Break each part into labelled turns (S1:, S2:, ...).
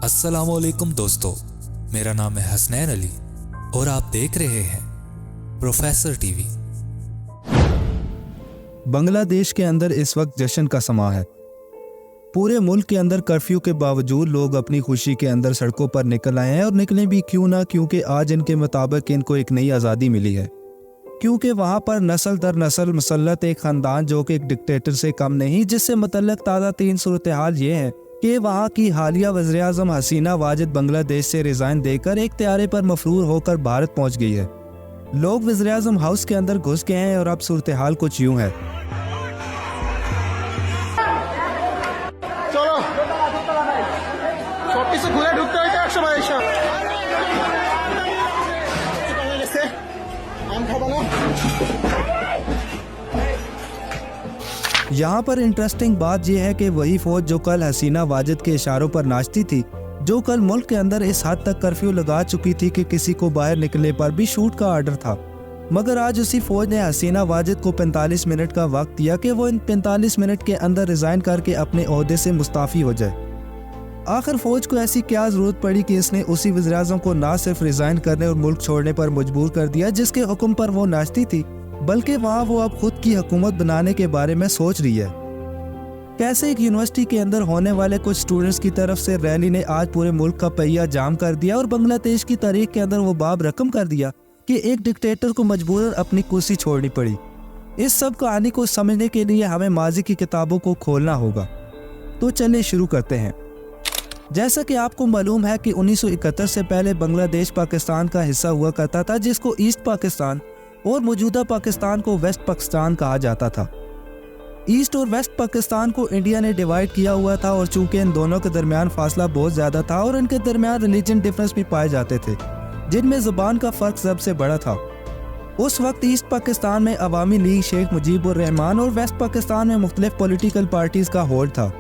S1: अस्सलामुअलैकुम दोस्तों, मेरा नाम है हसनैन अली और आप देख रहे हैं प्रोफेसर टीवी।
S2: बांग्लादेश के अंदर इस वक्त जश्न का समा है। पूरे मुल्क के अंदर कर्फ्यू के बावजूद लोग अपनी खुशी के अंदर सड़कों पर निकल आए हैं और निकलें भी क्यों ना, क्योंकि आज इनके मुताबिक इनको एक नई आज़ादी मिली है। क्योंकि वहाँ पर नस्ल दर नस्ल मुसल्लत एक ख़ानदान जो कि एक डिक्टेटर से कम नहीं, जिससे मुतल्लिक़ ताज़ा तीन सूरत हाल ये है कि वहाँ की हालिया वज़ीर-ए-आज़म हसीना वाजिद बांग्लादेश से रिज़ाइन देकर एक तैयारे पर मफरूर होकर भारत पहुँच गई है। लोग वज़ीर-ए-आज़म हाउस के अंदर घुस गए हैं और अब सूरत हाल कुछ यूँ है।
S3: চলো সব কিছু ঘুরে ঢুকতে হইতে একশো বাইশা আম খাবো না।
S2: यहाँ पर इंटरेस्टिंग बात यह है कि वही फौज जो कल हसीना वाजिद के इशारों पर नाचती थी, जो कल मुल्क के अंदर इस हद तक कर्फ्यू लगा चुकी थी कि किसी को बाहर निकलने पर भी शूट का आर्डर था, मगर आज उसी फौज ने हसीना वाजिद को 45 मिनट का वक्त दिया कि वो इन 45 मिनट के अंदर रिजाइन करके अपने ओहदे से मुस्ताफ़ी हो जाए। आखिर फौज को ऐसी क्या ज़रूरत पड़ी कि इसने उसी वज़ीर-ए-आज़म को ना सिर्फ रिजाइन करने और मुल्क छोड़ने पर मजबूर कर दिया जिसके हुक्म पर वो नाचती थी, बल्कि वहाँ वो अब खुद की हुकूमत बनाने के बारे में सोच रही है। कैसे एक यूनिवर्सिटी के अंदर होने वाले कुछ स्टूडेंट्स की तरफ से रैली ने आज पूरे मुल्क का पहिया जाम कर दिया और बांग्लादेश की तारीख के अंदर वो बाब रकम कर दिया कि एक डिक्टेटर को मजबूरन अपनी कुर्सी छोड़नी पड़ी। इस सब कहानी को समझने के लिए हमें माजी की किताबों को खोलना होगा। तो चलिए शुरू करते हैं। जैसा कि आपको मालूम है कि 1971 से पहले बांग्लादेश पाकिस्तान का हिस्सा हुआ करता था, जिसको ईस्ट पाकिस्तान और मौजूदा पाकिस्तान को वेस्ट पाकिस्तान कहा जाता था। ईस्ट और वेस्ट पाकिस्तान को इंडिया ने डिवाइड किया हुआ था और चूंकि इन दोनों के दरमियान फासला बहुत ज़्यादा था और इनके दरमियान रिलीजन डिफरेंस भी पाए जाते थे, जिनमें ज़बान का फ़र्क सबसे बड़ा था। उस वक्त ईस्ट पाकिस्तान में अवामी लीग शेख मुजीबुर रहमान और वेस्ट पाकिस्तान में मुख्तलिफ पॉलिटिकल पार्टीज़ का होल्ड था।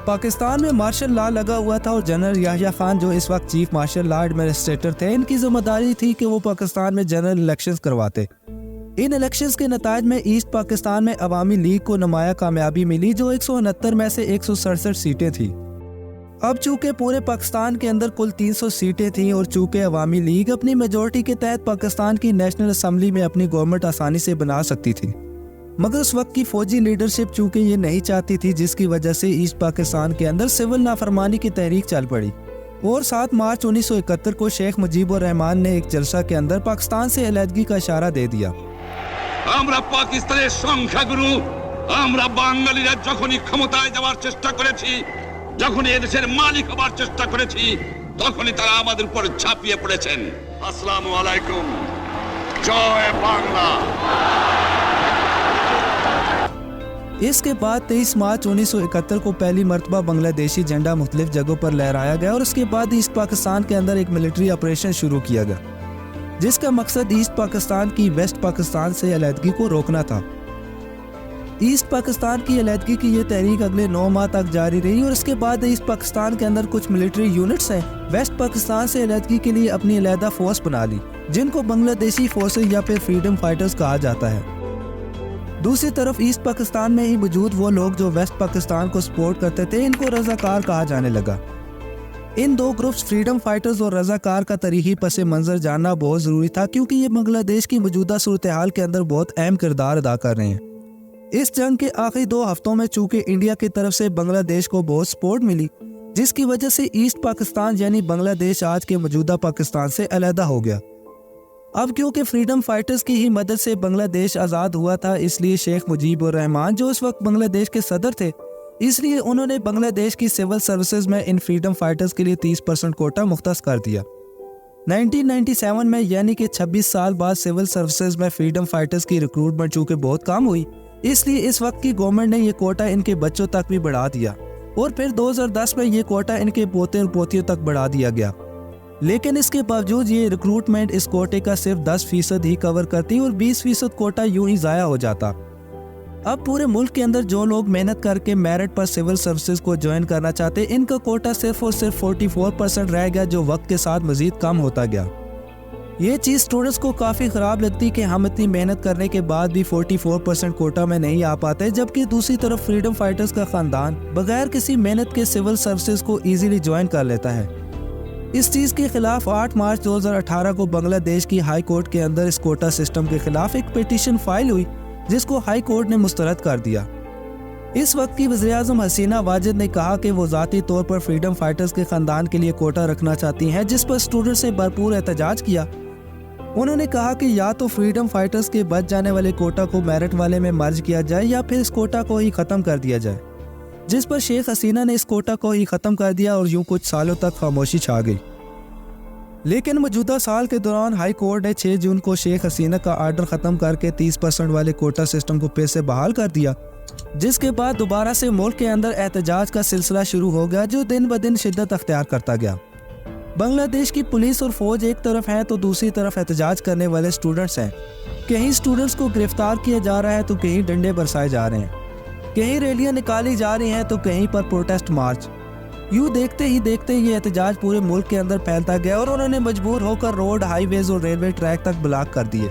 S2: पाकिस्तान में मार्शल लॉ लगा हुआ था और जनरल याहिया खान जो इस वक्त चीफ मार्शल लॉ एडमिनिस्ट्रेटर थे, इनकी जिम्मेदारी थी कि वो पाकिस्तान में जनरल इलेक्शंस करवाते। इन इलेक्शंस के नताज में ईस्ट पाकिस्तान में अवामी लीग को नुमाया कामयाबी मिली, जो 169 में से 167 सीटें थी। अब चूंकि पूरे पाकिस्तान के अंदर कुल 300 सीटें थीं और चूंकि अवामी लीग अपनी मेजोरिटी के तहत पाकिस्तान की नेशनल असम्बली में अपनी गवर्नमेंट आसानी से बना सकती थी, मगर उस वक्त की फौजी लीडरशिप चूंकि ये नहीं चाहती थी, जिसकी वजह से ईस्ट पाकिस्तान के अंदर सिविल नाफरमानी की तहरीक चल पड़ी और 7 मार्च 1971 को शेख मुजीबुर रहमान ने एक जलसा के अंदर पाकिस्तान से अलहदगी का इशारा दे दिया।
S4: আমরা পাকিস্তানের সংখ্যাগুরু, আমরা বাঙালিরা যখনই ক্ষমতায় যাওয়ার চেষ্টা করেছি, যখনই এদেশের মালিক হবার চেষ্টা করেছি, তখনই তারা আমাদের উপর ঝাঁপিয়ে পড়েছেন। আসসালামু আলাইকুম, জয় বাংলা।
S2: इसके बाद 23 मार्च 1971 को पहली मरतबा बांग्लादेशी झंडा मुख्तलिफ जगहों पर लहराया गया और उसके बाद ईस्ट पाकिस्तान के अंदर एक मिलिट्री ऑपरेशन शुरू किया गया, जिसका मकसद ईस्ट पाकिस्तान की वेस्ट पाकिस्तान से अलहदगी को रोकना था। ईस्ट पाकिस्तान की अलहदगी की ये तहरीक अगले 9 माह तक जारी रही और इसके बाद ईस्ट पाकिस्तान के अंदर कुछ मिलिट्री यूनिट्स हैं वेस्ट पाकिस्तान से अलहदगी के लिए अपनी अलहदा फोर्स बना ली, जिनको बांग्लादेशी फोर्सेज या फिर फ्रीडम फाइटर्स कहा जाता है। दूसरी तरफ ईस्ट पाकिस्तान में ही मौजूद वो लोग जो वेस्ट पाकिस्तान को सपोर्ट करते थे, इनको रजाकार कहा जाने लगा। इन दो ग्रुप्स फ्रीडम फाइटर्स और रजाकार का तारीखी पस मंजर जानना बहुत ज़रूरी था, क्योंकि ये बांग्लादेश की मौजूदा सूरत हाल के अंदर बहुत अहम किरदार अदा कर रहे हैं। इस जंग के आखिरी 2 हफ्तों में चूंकि इंडिया की तरफ से बांग्लादेश को बहुत सपोर्ट मिली, जिसकी वजह से ईस्ट पाकिस्तान यानी बांग्लादेश आज के मौजूदा पाकिस्तान से अलहदा हो गया। अब क्योंकि फ्रीडम फाइटर्स की ही मदद से बांग्लादेश आज़ाद हुआ था, इसलिए शेख मुजीबुर रहमान जो उस वक्त बांग्लादेश के सदर थे, इसलिए उन्होंने बांग्लादेश की सिविल सर्विसेज में इन फ्रीडम फाइटर्स के लिए 30% कोटा मुख्तस कर दिया। 1997 में यानी कि 26 साल बाद सिविल सर्विसेज में फ्रीडम फाइटर्स की रिक्रूटमेंट चूँकि बहुत कम हुई, इसलिए इस वक्त की गवर्नमेंट ने ये कोटा इनके बच्चों तक भी बढ़ा दिया और फिर 2010 में ये कोटा इनके पोते और पोतियों तक बढ़ा दिया गया। लेकिन इसके बावजूद ये रिक्रूटमेंट इस कोटे का सिर्फ 10% ही कवर करती और 20% कोटा यूं ही ज़ाया हो जाता। अब पूरे मुल्क के अंदर जो लोग मेहनत करके मेरिट पर सिविल सर्विसेज को ज्वाइन करना चाहते, इनका कोटा सिर्फ और सिर्फ 44% रह गया, जो वक्त के साथ मजीद कम होता गया। ये चीज़ स्टूडेंट्स को काफ़ी ख़राब लगती कि हम इतनी मेहनत करने के बाद भी 44% कोटा में नहीं आ पाते, जबकि दूसरी तरफ फ्रीडम फाइटर्स का ख़ानदान बगैर किसी मेहनत के सिविल सर्विसेज को ईजिली ज्वाइन कर लेता है। इस चीज़ के खिलाफ 8 मार्च 2018 को बांग्लादेश की हाई कोर्ट के अंदर इस कोटा सिस्टम के खिलाफ एक पिटीशन फाइल हुई, जिसको हाई कोर्ट ने मुस्तरद कर दिया। इस वक्त की वज़ीर-ए-आज़म हसीना वाजिद ने कहा कि वो ज़ाती तौर पर फ्रीडम फाइटर्स के ख़ानदान के लिए कोटा रखना चाहती हैं, जिस पर स्टूडेंट्स ने भरपूर एहतजाज किया। उन्होंने कहा कि या तो फ्रीडम फाइटर्स के बच जाने वाले कोटा को मेरिट वाले में मर्ज किया जाए या फिर इस कोटा को ही ख़त्म कर दिया जाए, जिस पर शेख हसीना ने इस कोटा को ही ख़त्म कर दिया और यूं कुछ सालों तक खामोशी छा गई। लेकिन मौजूदा साल के दौरान हाई कोर्ट ने 6 जून को शेख हसीना का आर्डर ख़त्म करके 30% वाले कोटा सिस्टम को फिर से बहाल कर दिया, जिसके बाद दोबारा से मुल्क के अंदर एहतजाज का सिलसिला शुरू हो गया, जो दिन ब दिन शिद्दत अख्तियार करता गया। बांग्लादेश की पुलिस और फौज एक तरफ है तो दूसरी तरफ एहतजाज करने वाले स्टूडेंट्स हैं। कहीं स्टूडेंट्स को गिरफ्तार किया जा रहा है तो कहीं डंडे बरसाए जा रहे हैं, कहीं रैलियां निकाली जा रही हैं तो कहीं पर प्रोटेस्ट मार्च। यूँ देखते ही ये एहतजाज पूरे मुल्क के अंदर फैलता गया और उन्होंने मजबूर होकर रोड, हाईवेज और रेलवे ट्रैक तक ब्लॉक कर दिए।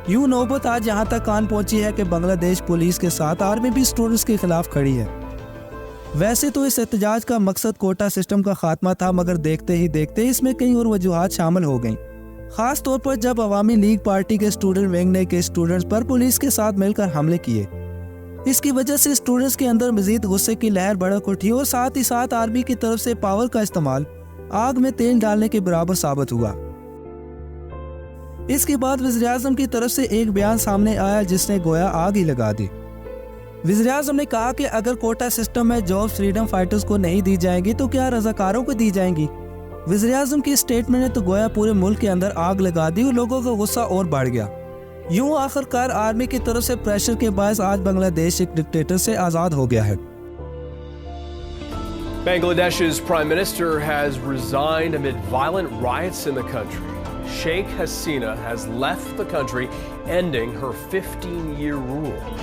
S2: यूँ नौबत आज यहाँ तक आन पहुंची है कि बांग्लादेश पुलिस के साथ आर्मी भी स्टूडेंट्स के खिलाफ खड़ी है। वैसे तो इस एहतजाज का मकसद कोटा सिस्टम का खात्मा था, मगर देखते ही इसमें कई और वजूहात शामिल हो गईं। खास तौर पर जब अवामी लीग पार्टी के स्टूडेंट विंग ने के स्टूडेंट्स पर पुलिस के साथ मिलकर हमले किए। इसकी वजह से स्टूडेंट्स के अंदर मजीद गुस्से की लहर भड़क उठी और साथ ही साथ आर्मी की तरफ से पावर का इस्तेमाल आग में तेल डालने के बराबर साबित हुआ। इसके बाद वज़ीर-ए-आज़म की तरफ से एक बयान सामने आया जिसने गोया आग ही लगा दी। वज़ीर-ए-आज़म ने कहा कि अगर कोटा सिस्टम में जॉब फ्रीडम फाइटर्स को नहीं दी जाएंगी तो क्या रज़ाकारों को दी जाएंगी। वज़ीर-ए-आज़म की स्टेटमेंट ने तो गोया पूरे मुल्क के अंदर आग लगा दी और लोगों का गुस्सा और बढ़ गया। यूं आखिरकार आर्मी की तरफ से प्रेशर के बायस आज बांग्लादेश एक डिक्टेटर से आज़ाद हो गया है।
S5: Bangladesh's Prime Minister has resigned amid violent riots in the country. Sheikh Hasina has left the country, ending her 15-year rule.